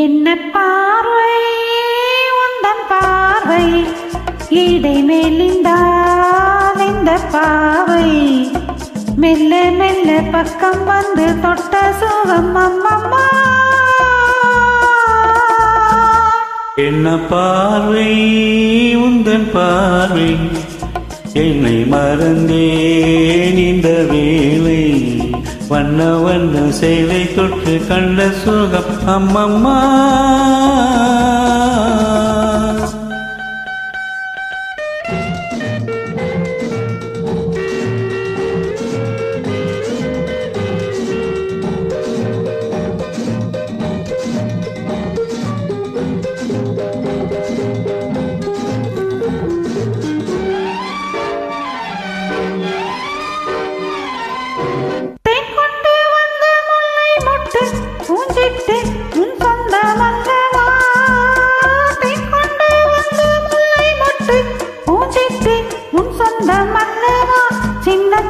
என்ன பார்வை உந்தன் பார்வை இடை மெலிந்தால் இந்த பாவை மெல்ல மெல்ல பக்கம் வந்து தொட்ட சுகம் அம்மம்மா. என்ன பார்வை உந்தன் பார்வை என்னை மறந்தேன் இந்த வேளை வண்ண வண்ண சேலை தொட்டு கண்ட சுகம் அம்மம்மா.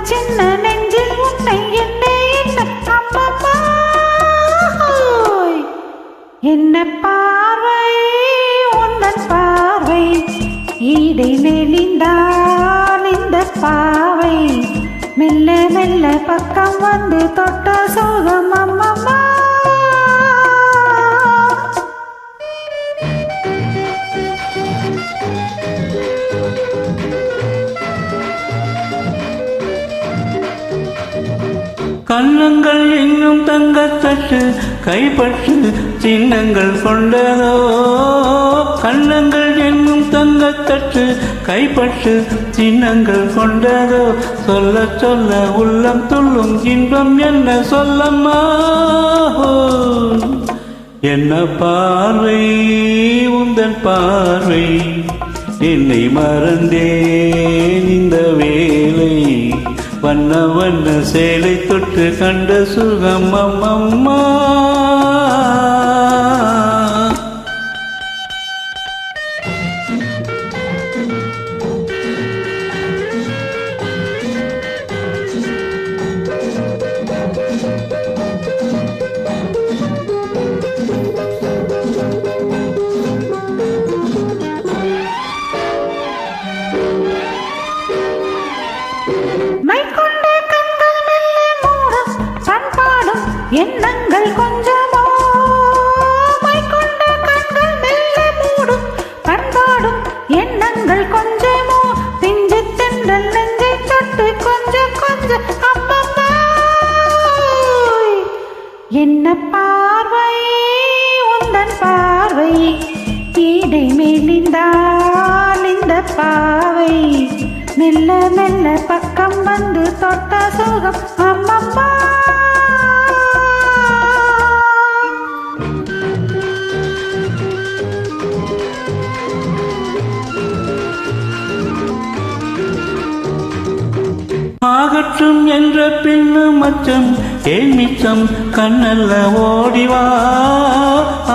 சின்ன நெஞ்சில் உன்னை என்ன அம்மம்மா. என்ன பார்வை உந்தன் பார்வை இடை நெளிந்தால் இந்த பாவை மெல்ல மெல்ல பக்கம் வந்து தொட்ட சுகம் அம்மம்மா. கண்ணங்கள் எங்கும் தங்கத்தட்டு கைப்பற்று சின்னங்கள் கொண்டதோ. கண்ணங்கள் எங்கும் தங்கத்தட்டு கைப்பற்று சின்னங்கள் கொண்டதோ. சொல்ல சொல்ல உள்ளம் துள்ளும் இன்பம் என்ன சொல்லம்மா. என்ன பார்வை உந்தன் பார்வை என்னை மறந்தேன் இந்த வேளை வண்ண வண்ண சேலை தொட்டு கண்ட சுகம் அம்மம்மா. எண்ணங்கள் கொஞ்சமோ மைக்கொண்ட கண்கள் மெல்ல மூடும் பண்பாடும் எண்ணங்கள் கொஞ்சமோ பிஞ்சு தென்றல் நெஞ்சை தொட்டு கொஞ்சம் கொஞ்சம் அம்மம்மா. என்ன பார்வை உந்தன் பார்வை இடை மெலிந்தால் இந்த பாவை மெல்ல மெல்ல பக்கம் வந்து தொட்ட சுகம் அம்மம்மா. ஆகட்டும் என்ற பின்னு மச்சம் ஏன் மிச்சம் கண்ணல்ல ஓடிவா.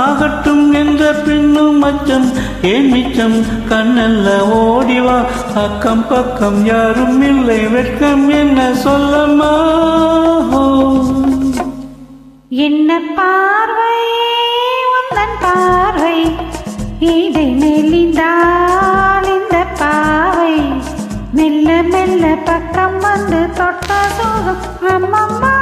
ஆகட்டும் என்ற பின்னு மச்சம் ஏன் மிச்சம் கண்ணல்ல ஓடிவா. அக்கம் பக்கம் யாரும் இல்லை வெட்கம் என்ன சொல்லம்மா. என்ன பார்வை உந்தன் பார்வை இடை மெலிந்தால் இந்த பாவை மெல்ல மெல்ல பக்கம் வந்து தொட்ட சுகம் அம்மம்மா.